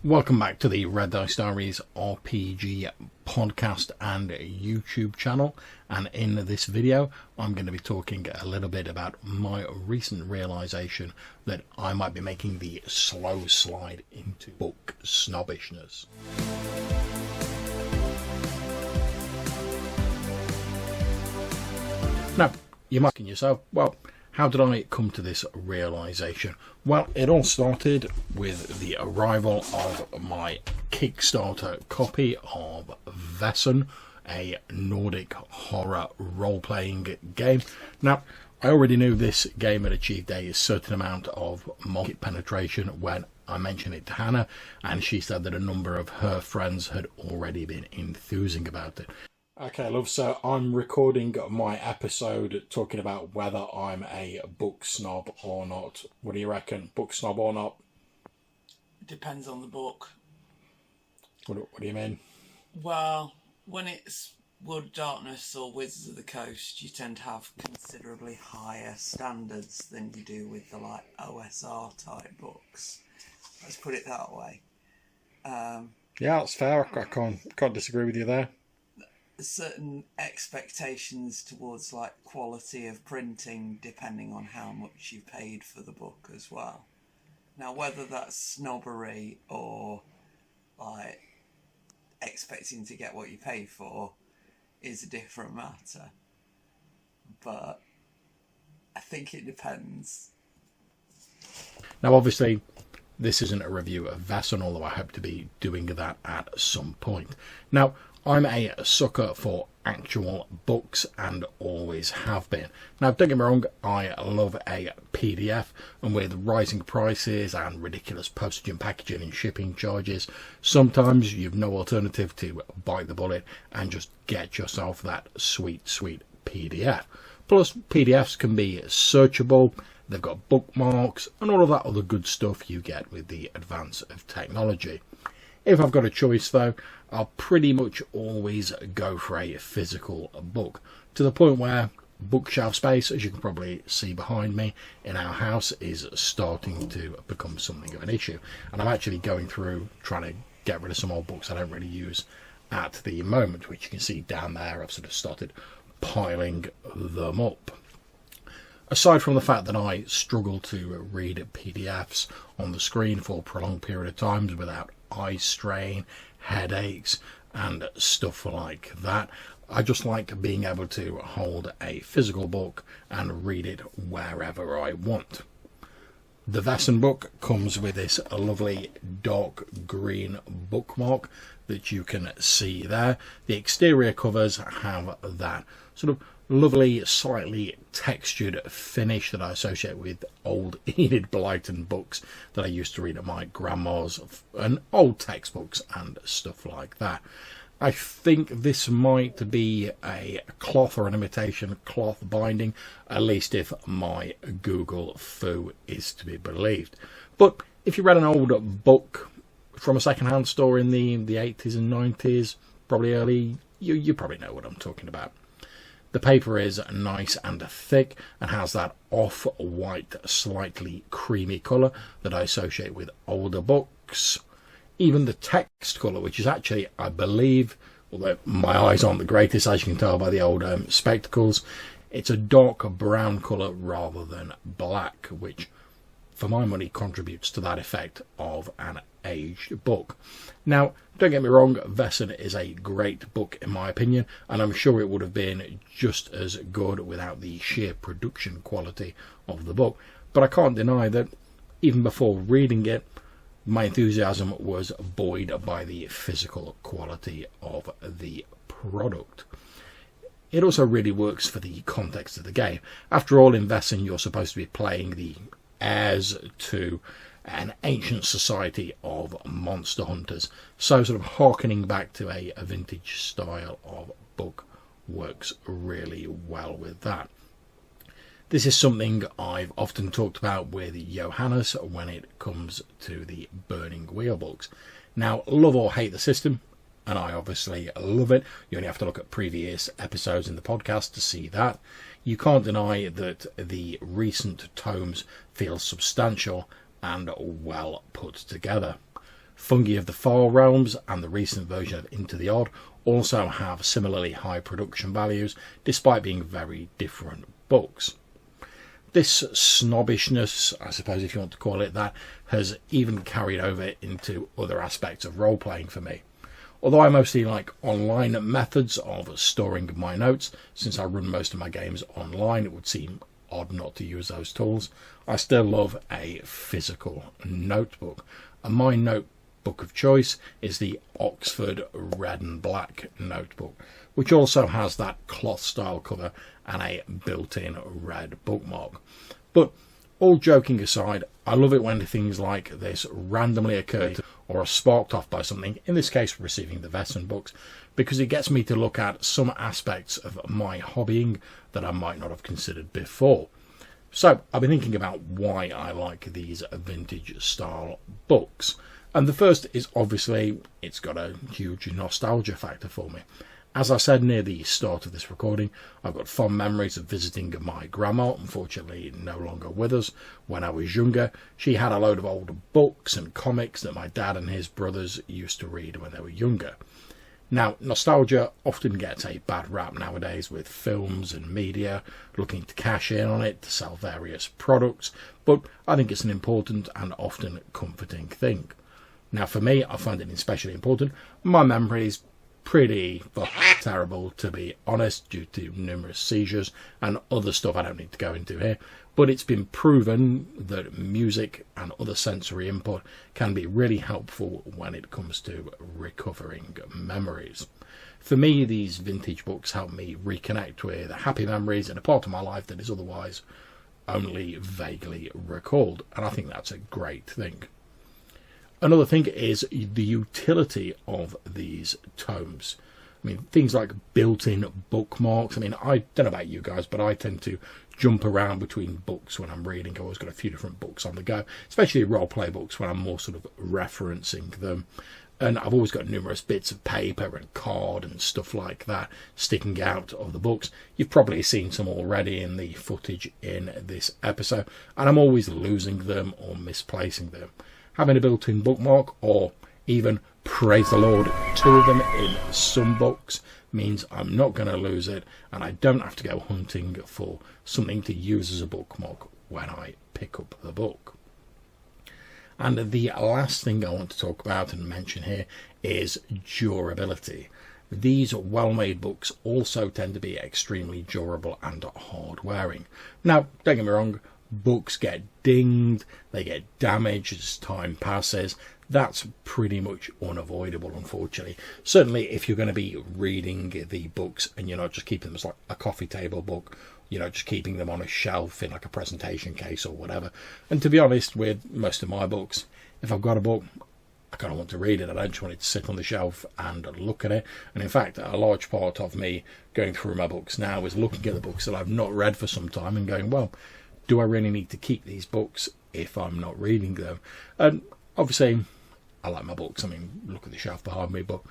Welcome back to the Red Dice Diaries RPG podcast and YouTube channel, and in this video I'm going to be talking a little bit about my recent realisation that I might be making the slow slide into book snobbishness. Now, you might be asking yourself, well, how did I come to this realisation? Well, it all started with the arrival of my Kickstarter copy of Vesson, a Nordic horror role-playing game. Now, I already knew this game had achieved a certain amount of market penetration when I mentioned it to Hannah, and she said that a number of her friends had already been enthusing about it. Okay, love, so I'm recording my episode talking about whether I'm a book snob or not. What do you reckon? Book snob or not? Depends on the book. What do you mean? Well, when it's World of Darkness or Wizards of the Coast, you tend to have considerably higher standards than you do with the OSR type books. Let's put it that way. Yeah, that's fair. I can't disagree with you there. Certain expectations towards quality of printing depending on how much you paid for the book as well. Now, whether that's snobbery or expecting to get what you pay for is a different matter, but I think it depends. Now, obviously, this isn't a review of Vesson, although I hope to be doing that at some point. Now, I'm a sucker for actual books and always have been. Now, don't get me wrong, I love a PDF, and with rising prices and ridiculous postage and packaging and shipping charges, sometimes you've no alternative to bite the bullet and just get yourself that sweet PDF. Plus, PDFs can be searchable, they've got bookmarks and all of that other good stuff you get with the advance of technology. If I've got a choice, though, I'll pretty much always go for a physical book, to the point where bookshelf space, as you can probably see behind me, in our house is starting to become something of an issue. And I'm actually going through trying to get rid of some old books I don't really use at the moment, which you can see down there. I've sort of started piling them up. Aside from the fact that I struggle to read PDFs on the screen for a prolonged period of times without eye strain, headaches and stuff like that, I just like being able to hold a physical book and read it wherever I want. The Vesson book comes with this lovely dark green bookmark that you can see there. The exterior covers have that sort of lovely, slightly textured finish that I associate with old Enid Blyton books that I used to read at my grandma's, and old textbooks and stuff like that. I think this might be a cloth or an imitation cloth binding, at least if my Google foo is to be believed. But if you read an old book from a second-hand store in the 80s and 90s, probably early, you probably know what I'm talking about. The paper is nice and thick and has that off-white, slightly creamy colour that I associate with older books. Even the text colour, which is actually, I believe, although my eyes aren't the greatest, as you can tell by the old spectacles, it's a dark brown colour rather than black, which for my money contributes to that effect of an aged book. Now, don't get me wrong, Vesson is a great book in my opinion, and I'm sure it would have been just as good without the sheer production quality of the book, but I can't deny that even before reading it, my enthusiasm was buoyed by the physical quality of the product. It also really works for the context of the game. After all, in Vesson you're supposed to be playing the heirs to an ancient society of monster hunters, so sort of harkening back to a vintage style of book works really well with that. This is something I've often talked about with Johannes when it comes to the Burning Wheel books. Now, love or hate the system, and I obviously love it. You only have to look at previous episodes in the podcast to see that. You can't deny that the recent tomes feel substantial and well put together. Fungi of the Far Realms and the recent version of Into the Odd also have similarly high production values, despite being very different books. This snobbishness, I suppose if you want to call it that, has even carried over into other aspects of role-playing for me. Although I mostly like online methods of storing my notes, since I run most of my games online, it would seem odd not to use those tools. I still love a physical notebook, and my notebook of choice is the Oxford Red and Black notebook, which also has that cloth style cover and a built-in red bookmark. But all joking aside, I love it when things like this randomly occur or are sparked off by something, in this case receiving the Vesson books, because it gets me to look at some aspects of my hobbying that I might not have considered before. So I've been thinking about why I like these vintage style books. And the first is obviously it's got a huge nostalgia factor for me. As I said near the start of this recording, I've got fond memories of visiting my grandma, unfortunately no longer with us. When I was younger, she had a load of old books and comics that my dad and his brothers used to read when they were younger. Now, nostalgia often gets a bad rap nowadays with films and media looking to cash in on it to sell various products, but I think it's an important and often comforting thing. Now, for me, I find it especially important. My memory is pretty terrible, to be honest, due to numerous seizures and other stuff I don't need to go into here, but it's been proven that music and other sensory input can be really helpful when it comes to recovering memories. For me, these vintage books help me reconnect with happy memories in a part of my life that is otherwise only vaguely recalled, and I think that's a great thing. Another thing is the utility of these tomes. I mean, things like built-in bookmarks. I mean, I don't know about you guys, but I tend to jump around between books when I'm reading. I've always got a few different books on the go, especially role-play books when I'm more sort of referencing them. And I've always got numerous bits of paper and card and stuff like that sticking out of the books. You've probably seen some already in the footage in this episode, and I'm always losing them or misplacing them. Having a built-in bookmark, or even, praise the Lord, two of them in some books, means I'm not going to lose it, and I don't have to go hunting for something to use as a bookmark when I pick up the book. And the last thing I want to talk about and mention here is durability. These well-made books also tend to be extremely durable and hard-wearing. Now, don't get me wrong, books get dinged, they get damaged as time passes. That's pretty much unavoidable, unfortunately. Certainly if you're going to be reading the books and you're not just keeping them as like a coffee table book, just keeping them on a shelf in like a presentation case or whatever. And to be honest, with most of my books, if I've got a book, I kind of want to read it. I don't just want it to sit on the shelf and look at it. And in fact, a large part of me going through my books now is looking at the books that I've not read for some time and going, well, do I really need to keep these books if I'm not reading them? And obviously, I like my books. I mean, look at the shelf behind me. But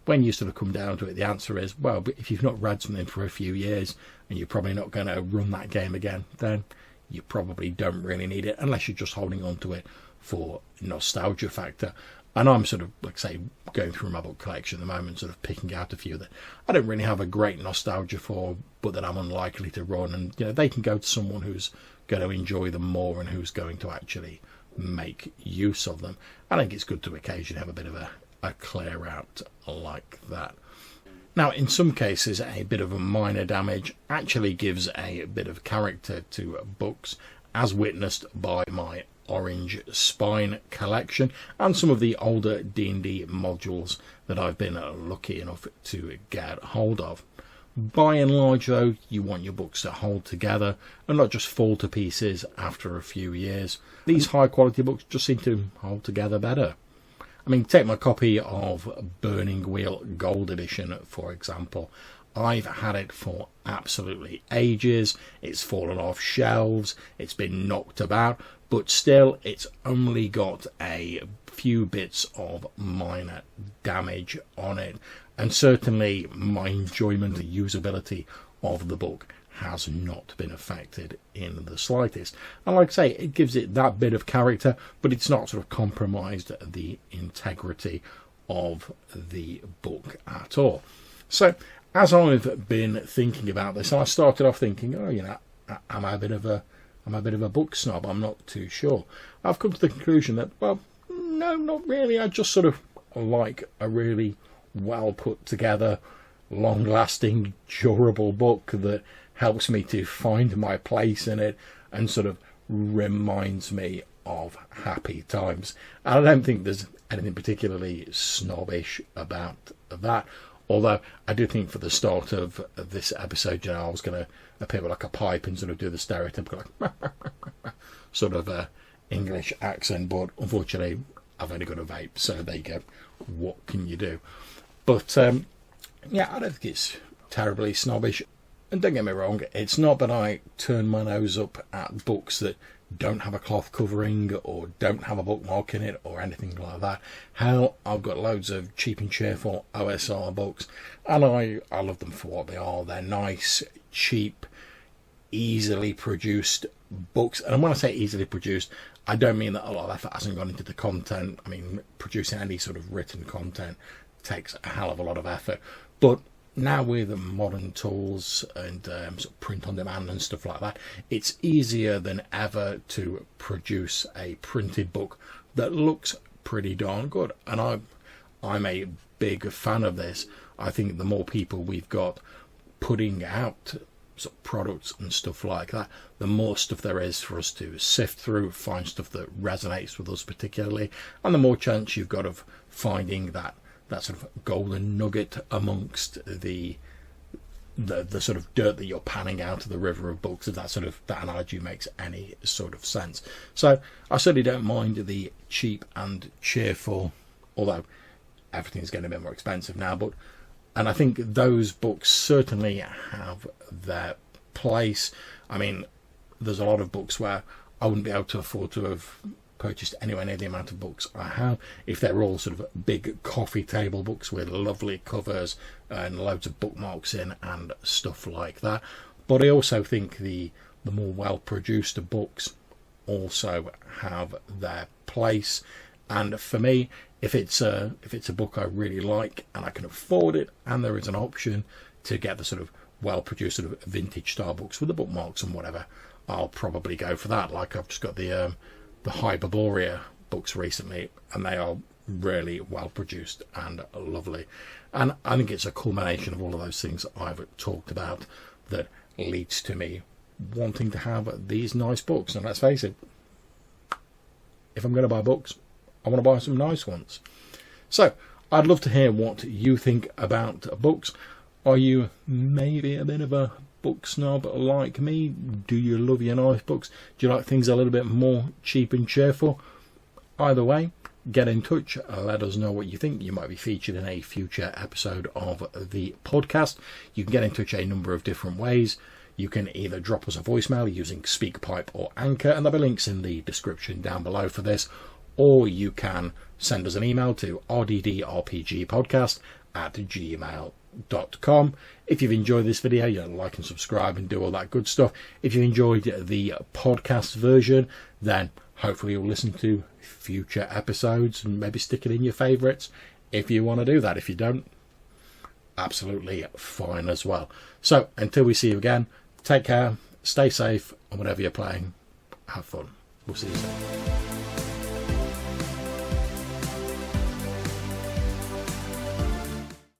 when you sort of come down to it, the answer is, well, but if you've not read something for a few years and you're probably not going to run that game again, then you probably don't really need it unless you're just holding on to it for nostalgia factor. And I'm sort of, like say, going through my book collection at the moment, sort of picking out a few that I don't really have a great nostalgia for, but that I'm unlikely to run. And, they can go to someone who's going to enjoy them more and who's going to actually make use of them. I think it's good to occasionally have a bit of a clear out like that. Now, in some cases, a bit of a minor damage actually gives a bit of character to books, as witnessed by my Orange Spine collection and some of the older D&D modules that I've been lucky enough to get hold of. By and large, though, you want your books to hold together and not just fall to pieces after a few years. These high-quality books just seem to hold together better. I mean, take my copy of Burning Wheel Gold Edition, for example. I've had it for absolutely ages. It's fallen off shelves. It's been knocked about. But still, it's only got a few bits of minor damage on it. And certainly my enjoyment and usability of the book has not been affected in the slightest. And like I say, it gives it that bit of character, but it's not sort of compromised the integrity of the book at all. So as I've been thinking about this, and I started off thinking, oh, you know, am I a bit of a book snob? I'm not too sure. I've come to the conclusion that, well, no, not really. I just sort of like a really well put together, long lasting, durable book that helps me to find my place in it and sort of reminds me of happy times. And I don't think there's anything particularly snobbish about that. Although I do think for the start of this episode, you know, I was going to appear with like a pipe and sort of do the stereotypical like, sort of English accent, but unfortunately I've only got a vape, so there you go. What can you do? But yeah, I don't think it's terribly snobbish. And don't get me wrong, it's not that I turn my nose up at books that don't have a cloth covering or don't have a bookmark in it or anything like that. Hell, I've got loads of cheap and cheerful OSR books, and I love them for what they are. They're nice, cheap, easily produced books. And when I say easily produced, I don't mean that a lot of effort hasn't gone into the content. I mean, producing any sort of written content takes a hell of a lot of effort. But now with modern tools and sort of print on demand and stuff like that, it's easier than ever to produce a printed book that looks pretty darn good. And I'm a big fan of this. I think the more people we've got putting out sort of products and stuff like that, the more stuff there is for us to sift through, find stuff that resonates with us particularly, and the more chance you've got of finding that sort of golden nugget amongst the sort of dirt that you're panning out of the river of books, if that analogy makes any sort of sense. So I certainly don't mind the cheap and cheerful, although everything's getting a bit more expensive now, and I think those books certainly have their place. I mean, there's a lot of books where I wouldn't be able to afford to have purchased anywhere near the amount of books I have if they're all sort of big coffee table books with lovely covers and loads of bookmarks in and stuff like that. But I also think the more well produced books also have their place. And for me, if it's a book I really like and I can afford it, and there is an option to get the sort of well produced sort of vintage style books with the bookmarks and whatever, I'll probably go for that. Like I've just got the Hyperborea books recently, and they are really well produced and lovely. And I think it's a culmination of all of those things I've talked about that leads to me wanting to have these nice books. And let's face it, if I'm going to buy books, I want to buy some nice ones. So I'd love to hear what you think about books. Are you maybe a bit of a book snob like me? Do you love your nice books? Do you like things a little bit more cheap and cheerful? Either way, get in touch. Let us know what you think. You might be featured in a future episode of the podcast. You can get in touch a number of different ways. You can either drop us a voicemail using SpeakPipe or Anchor, and there'll be links in the description down below for this, or you can send us an email to rddrpgpodcast@gmail.com. If you've enjoyed this video, you know, like and subscribe and do all that good stuff. If you enjoyed the podcast version, then hopefully you'll listen to future episodes and maybe stick it in your favourites if you want to do that. If you don't, absolutely fine as well. So until we see you again, take care, stay safe, and whatever you're playing, have fun. We'll see you soon.